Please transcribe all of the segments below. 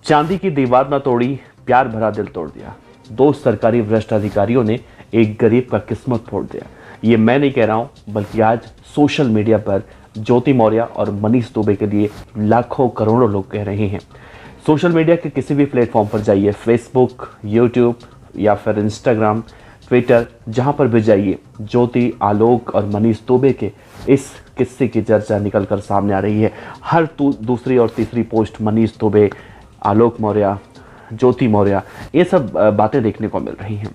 चांदी की दीवार ना तोड़ी, प्यार भरा दिल तोड़ दिया। दो सरकारी भ्रष्ट अधिकारियों ने एक गरीब का किस्मत फोड़ दिया। ये मैं नहीं कह रहा हूं, बल्कि आज सोशल मीडिया पर ज्योति मौर्य और मनीष दुबे के लिए लाखों करोड़ों लोग कह रहे हैं। सोशल मीडिया के किसी भी प्लेटफॉर्म पर जाइए, फेसबुक, यूट्यूब या फिर इंस्टाग्राम, ट्विटर, जहां पर भी जाइए, ज्योति, आलोक और मनीष दुबे के इस किस्से की चर्चा निकलकर सामने आ रही है। हर दूसरी और तीसरी पोस्ट मनीष दुबे, आलोक मौर्य, ज्योति मौर्य, ये सब बातें देखने को मिल रही हैं।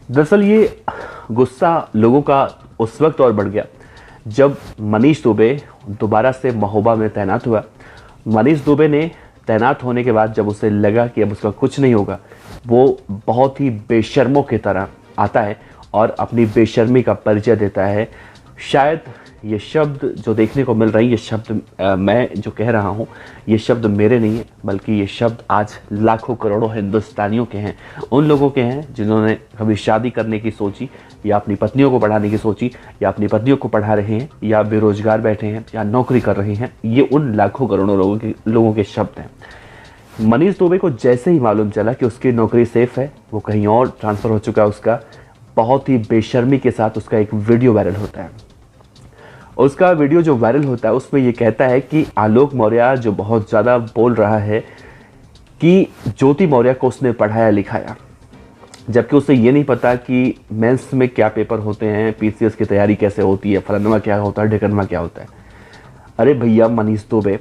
दरअसल ये गुस्सा लोगों का उस वक्त और बढ़ गया जब मनीष दुबे दोबारा से महोबा में तैनात हुआ। मनीष दुबे ने तैनात होने के बाद जब उसे लगा कि अब उसका कुछ नहीं होगा, वो बहुत ही बेशर्मों की तरह आता है और अपनी बेशर्मी का परिचय देता है। शायद ये शब्द जो देखने को मिल रही है, ये शब्द मैं जो कह रहा हूँ, ये शब्द मेरे नहीं है, बल्कि ये शब्द आज लाखों करोड़ों हिंदुस्तानियों के हैं। उन लोगों के हैं जिन्होंने कभी शादी करने की सोची, या अपनी पत्नियों को पढ़ाने की सोची, या अपनी पत्नियों को पढ़ा रहे हैं, या बेरोजगार बैठे हैं, या नौकरी कर रहे हैं। ये उन लाखों करोड़ों लोगों के शब्द हैं। मनीष दुबे को जैसे ही मालूम चला कि उसकी नौकरी सेफ है, वो कहीं और ट्रांसफ़र हो चुका है उसका, बहुत ही बेशर्मी के साथ उसका एक वीडियो वायरल होता है। उसका वीडियो जो वायरल होता है उसमें ये कहता है कि आलोक मौर्य जो बहुत ज़्यादा बोल रहा है कि ज्योति मौर्य को उसने पढ़ाया लिखाया, जबकि उसे ये नहीं पता कि मेंस में क्या पेपर होते हैं, पीसीएस की तैयारी कैसे होती है, फलाना क्या होता है, ढिकनमा क्या होता है। अरे भैया मनीष दुबे,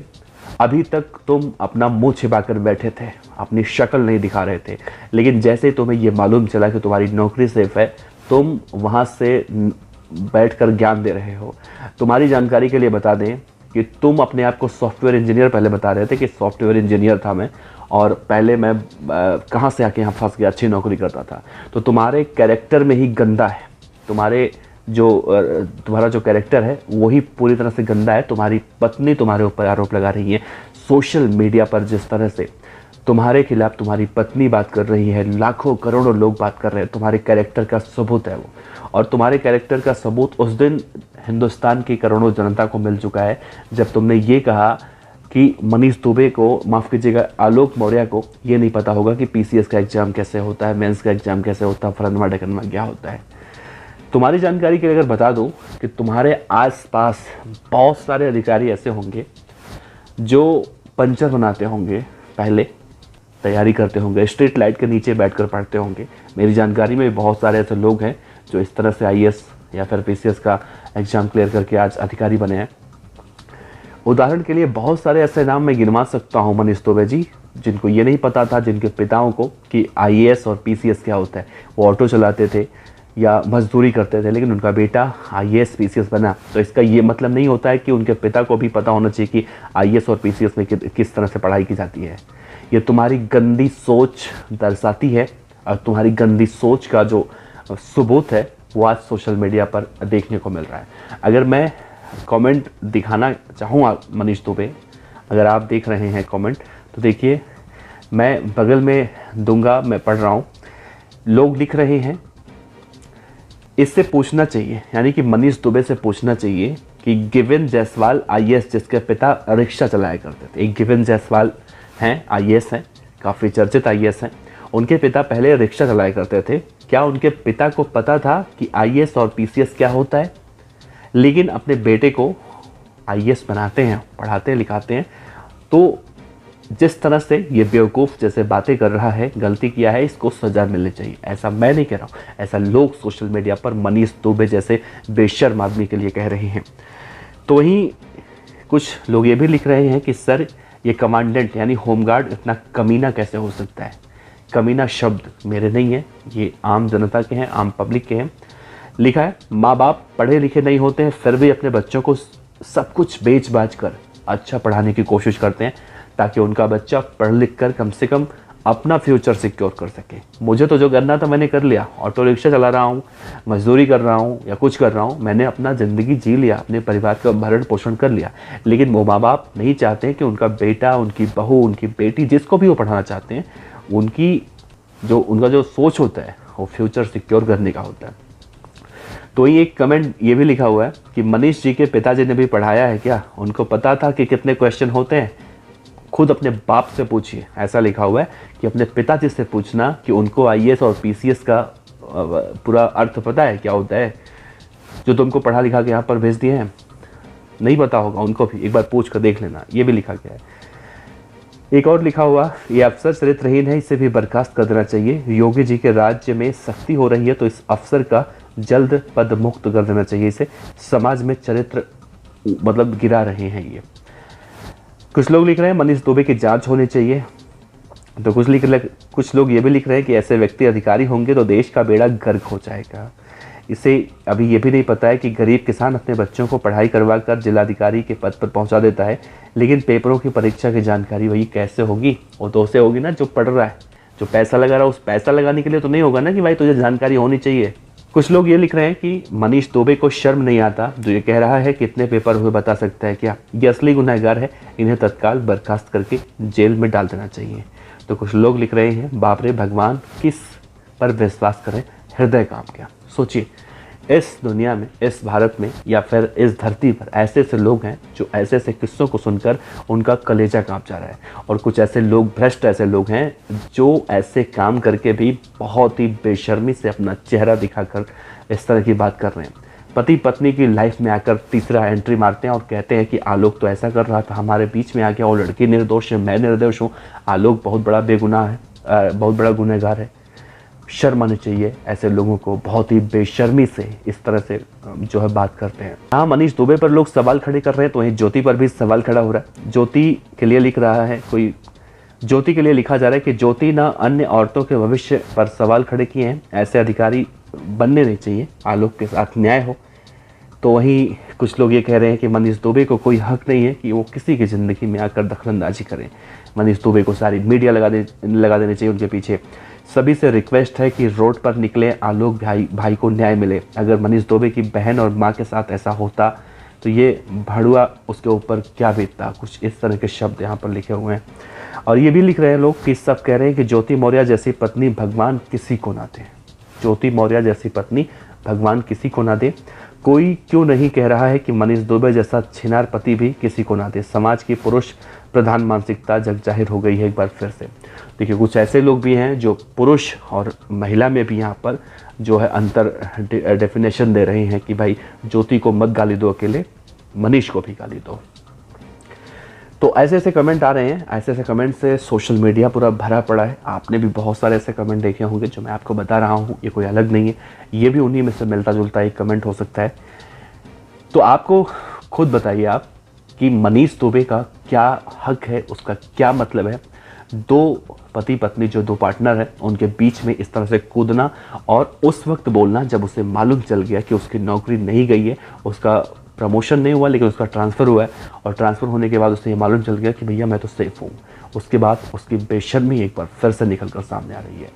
अभी तक तुम अपना मुंह छिपा कर बैठे थे, अपनी शक्ल नहीं दिखा रहे थे, लेकिन जैसे ही तुम्हें ये मालूम चला कि तुम्हारी नौकरी सेफ है, तुम वहाँ से बैठकर ज्ञान दे रहे हो। तुम्हारी जानकारी के लिए बता दें कि तुम अपने आप को सॉफ्टवेयर इंजीनियर पहले बता रहे थे कि सॉफ्टवेयर इंजीनियर था मैं, और पहले मैं कहाँ से आके यहाँ फंस गया, अच्छी नौकरी करता था। तो तुम्हारे कैरेक्टर में ही गंदा है, तुम्हारा जो कैरेक्टर है वही पूरी तरह से गंदा है। तुम्हारी पत्नी तुम्हारे ऊपर आरोप लगा रही है सोशल मीडिया पर, जिस तरह से तुम्हारे खिलाफ तुम्हारी पत्नी बात कर रही है, लाखों करोड़ों लोग बात कर रहे हैं, तुम्हारे कैरेक्टर का सबूत है वो। और तुम्हारे कैरेक्टर का सबूत उस दिन हिंदुस्तान की करोड़ों जनता को मिल चुका है जब तुमने ये कहा कि मनीष दुबे को, माफ़ कीजिएगा, आलोक मौर्य को ये नहीं पता होगा कि पीसीएस का एग्ज़ाम कैसे होता है, मेंस का एग्ज़ाम कैसे होता है, फलाना ढिकनमा क्या होता है। तुम्हारी जानकारी के लिए अगर बता दूं कि तुम्हारे आसपास बहुत सारे अधिकारी ऐसे होंगे जो पंचर बनाते होंगे, पहले तैयारी करते होंगे, स्ट्रीट लाइट के नीचे बैठकर पढ़ते होंगे। मेरी जानकारी में बहुत सारे ऐसे लोग हैं जो इस तरह से आईएएस या फिर पीसीएस का एग्ज़ाम क्लियर करके आज अधिकारी बने हैं। उदाहरण के लिए बहुत सारे ऐसे नाम मैं गिनवा सकता हूं मनीष दुबे जी, जिनको ये नहीं पता था, जिनके पिताओं को, कि आईएएस और पीसीएस क्या होता है। वो ऑटो चलाते थे या मजदूरी करते थे, लेकिन उनका बेटा आईएएस पीसीएस बना। तो इसका ये मतलब नहीं होता है कि उनके पिता को भी पता होना चाहिए कि आईएएस और पीसीएस में किस तरह से पढ़ाई की जाती है। ये तुम्हारी गंदी सोच दर्शाती है, और तुम्हारी गंदी सोच का जो सबूत है वो आज सोशल मीडिया पर देखने को मिल रहा है। अगर मैं कमेंट दिखाना चाहूँगा मनीष दुबे, अगर आप देख रहे हैं कमेंट, तो देखिए मैं बगल में दूंगा, मैं पढ़ रहा हूँ। लोग लिख रहे हैं, इससे पूछना चाहिए, यानी कि मनीष दुबे से पूछना चाहिए कि गिवेन जायसवाल आईएएस, जिसके पिता रिक्शा चलाया करते थे, एक गिवेन जायसवाल हैं, आईएएस हैं, काफ़ी चर्चित आईएएस हैं, उनके पिता पहले रिक्शा चलाया करते थे। क्या उनके पिता को पता था कि आईएएस और पीसीएस क्या होता है? लेकिन अपने बेटे को आईएएस बनाते हैं, पढ़ाते लिखाते हैं। तो जिस तरह से ये बेवकूफ़ जैसे बातें कर रहा है, गलती किया है, इसको सज़ा मिलनी चाहिए। ऐसा मैं नहीं कह रहा हूँ, ऐसा लोग सोशल मीडिया पर मनीष दुबे जैसे बेशर्म आदमी के लिए कह रहे हैं। तो वहीं कुछ लोग ये भी लिख रहे हैं कि सर, ये कमांडेंट यानी होमगार्ड इतना कमीना कैसे हो सकता है? कमीना शब्द मेरे नहीं है, ये आम जनता के हैं, आम पब्लिक के हैं। लिखा है, माँ बाप पढ़े लिखे नहीं होते हैं, फिर भी अपने बच्चों को सब कुछ बेच बाच कर अच्छा पढ़ाने की कोशिश करते हैं, ताकि उनका बच्चा पढ़ लिख कर कम से कम अपना फ्यूचर सिक्योर कर सके। मुझे तो जो करना था मैंने कर लिया, ऑटो रिक्शा चला रहा हूँ, मजदूरी कर रहा हूँ या कुछ कर रहा हूँ, मैंने अपना ज़िंदगी जी लिया, अपने परिवार का भरण पोषण कर लिया। लेकिन वो माँ बाप नहीं चाहते कि उनका बेटा, उनकी बहू, उनकी बेटी, जिसको भी वो पढ़ाना चाहते हैं, उनका जो सोच होता है वो फ्यूचर सिक्योर करने का होता है। तो ये एक कमेंट ये भी लिखा हुआ है कि मनीष जी के पिताजी ने भी पढ़ाया है क्या? उनको पता था कि कितने क्वेश्चन होते हैं? खुद अपने बाप से पूछिए। ऐसा लिखा हुआ है कि अपने पिताजी से पूछना कि उनको आईएएस और पीसीएस का पूरा अर्थ पता है क्या होता है, जो तुमको पढ़ा लिखा के यहाँ पर भेज दिए हैं। नहीं पता होगा उनको भी, एक बार पूछ कर देख लेना। ये भी लिखा गया है। एक और लिखा हुआ, ये अफसर चरित्रहीन है, इसे भी बर्खास्त कर देना चाहिए। योगी जी के राज्य में सख्ती हो रही है तो इस अफसर का जल्द पद मुक्त कर देना चाहिए। इसे समाज में चरित्र मतलब गिरा रहे हैं ये। कुछ लोग लिख रहे हैं मनीष दुबे की जांच होनी चाहिए। तो कुछ लोग ये भी लिख रहे हैं कि ऐसे व्यक्ति अधिकारी होंगे तो देश का बेड़ा गर्क हो जाएगा। इसे अभी ये भी नहीं पता है कि गरीब किसान अपने बच्चों को पढ़ाई करवा कर जिलाधिकारी के पद पर पहुंचा देता है, लेकिन पेपरों की परीक्षा की जानकारी वही कैसे होगी? वो तो उसे होगी ना जो पढ़ रहा है, जो पैसा लगा रहा है। उस पैसा लगाने के लिए तो नहीं होगा ना कि भाई तुझे जानकारी होनी चाहिए। कुछ लोग ये लिख रहे हैं कि मनीष दुबे को शर्म नहीं आता जो ये कह रहा है कितने पेपर हुए बता सकता है क्या? ये असली गुनहगार है, इन्हें तत्काल बर्खास्त करके जेल में डाल देना चाहिए। तो कुछ लोग लिख रहे हैं बाप रे भगवान, किस पर विश्वास करें, हृदय काम क्या। सोचिए, इस दुनिया में, इस भारत में या फिर इस धरती पर ऐसे ऐसे लोग हैं जो ऐसे ऐसे किस्सों को सुनकर उनका कलेजा कांप जा रहा है। और कुछ ऐसे लोग, भ्रष्ट ऐसे लोग हैं जो ऐसे काम करके भी बहुत ही बेशर्मी से अपना चेहरा दिखाकर इस तरह की बात कर रहे हैं। पति पत्नी की लाइफ में आकर तीसरा एंट्री मारते हैं और कहते हैं कि आलोक तो ऐसा कर रहा था, हमारे बीच में आ गया, वो लड़की निर्दोष है, मैं निर्दोष हूँ, आलोक बहुत बड़ा बेगुनाह है, बहुत बड़ा गुनहगार है। शर्म आनी चाहिए ऐसे लोगों को, बहुत ही बेशर्मी से इस तरह से जो है बात करते हैं। हाँ, मनीष दुबे पर लोग सवाल खड़े कर रहे हैं तो वहीं ज्योति पर भी सवाल खड़ा हो रहा है। ज्योति के लिए लिख रहा है कोई, ज्योति के लिए लिखा जा रहा है कि ज्योति ना अन्य औरतों के भविष्य पर सवाल खड़े किए हैं, ऐसे अधिकारी बनने नहीं चाहिए, आलोक के साथ न्याय हो। तो वहीं कुछ लोग ये कह रहे हैं कि मनीष दुबे को कोई हक नहीं है कि वो किसी की ज़िंदगी में आकर दखलंदाजी करें। मनीष दुबे को सारी मीडिया लगा देनी चाहिए उनके पीछे। सभी से रिक्वेस्ट है कि रोड पर निकले, आलोक भाई को न्याय मिले। अगर मनीष दुबे की बहन और माँ के साथ ऐसा होता तो ये भड़ुआ उसके ऊपर क्या बीतता। कुछ इस तरह के शब्द यहाँ पर लिखे हुए हैं। और ये भी लिख रहे हैं लोग कि सब कह रहे हैं कि ज्योति मौर्य जैसी पत्नी भगवान किसी को ना दे। ज्योति मौर्य जैसी पत्नी भगवान किसी को ना दे। कोई क्यों नहीं कह रहा है कि मनीष दुबे जैसा छिनार पति भी किसी को ना दे। समाज की पुरुष प्रधान मानसिकता जग जाहिर हो गई है एक बार फिर से। देखिए, कुछ ऐसे लोग भी हैं जो पुरुष और महिला में भी यहाँ पर जो है अंतर डेफिनेशन दे रहे हैं कि भाई ज्योति को मत गाली दो अकेले, मनीष को भी गाली दो। तो ऐसे ऐसे कमेंट आ रहे हैं, ऐसे ऐसे कमेंट से सोशल मीडिया पूरा भरा पड़ा है। आपने भी बहुत सारे ऐसे कमेंट देखे होंगे जो मैं आपको बता रहा हूँ, ये कोई अलग नहीं है, ये भी उन्हीं में से मिलता जुलता एक कमेंट हो सकता है। तो आपको खुद बताइए आप कि मनीष दुबे का क्या हक है, उसका क्या मतलब है दो पति पत्नी जो दो पार्टनर है उनके बीच में इस तरह से कूदना और उस वक्त बोलना जब उसे मालूम चल गया कि उसकी नौकरी नहीं गई है, उसका प्रमोशन नहीं हुआ लेकिन उसका ट्रांसफ़र हुआ है, और ट्रांसफ़र होने के बाद उसे ये मालूम चल गया कि भैया मैं तो सेफ हूँ। उसके बाद उसकी बेशर्मी एक बार फिर से निकल कर सामने आ रही है।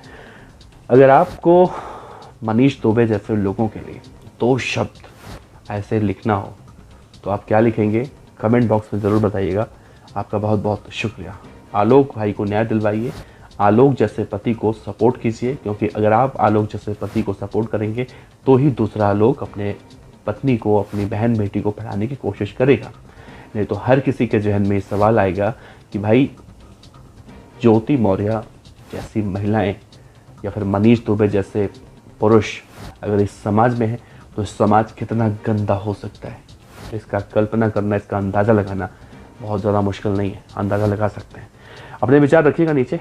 अगर आपको मनीष दुबे जैसे लोगों के लिए दो शब्द ऐसे लिखना हो तो आप क्या लिखेंगे? कमेंट बॉक्स में ज़रूर बताइएगा। आपका बहुत बहुत शुक्रिया। आलोक भाई को न्याय दिलवाइए, आलोक जैसे पति को सपोर्ट कीजिए, क्योंकि अगर आप आलोक जैसे पति को सपोर्ट करेंगे तो ही दूसरा लोग अपने पत्नी को, अपनी बहन बेटी को पढ़ाने की कोशिश करेगा। नहीं तो हर किसी के जहन में सवाल आएगा कि भाई ज्योति मौर्य जैसी महिलाएं या फिर मनीष दुबे जैसे पुरुष अगर इस समाज में है तो इस समाज कितना गंदा हो सकता है। इसका कल्पना करना, इसका अंदाज़ा लगाना बहुत ज़्यादा मुश्किल नहीं है, अंदाज़ा लगा सकते हैं। अपने विचार रखिएगा नीचे।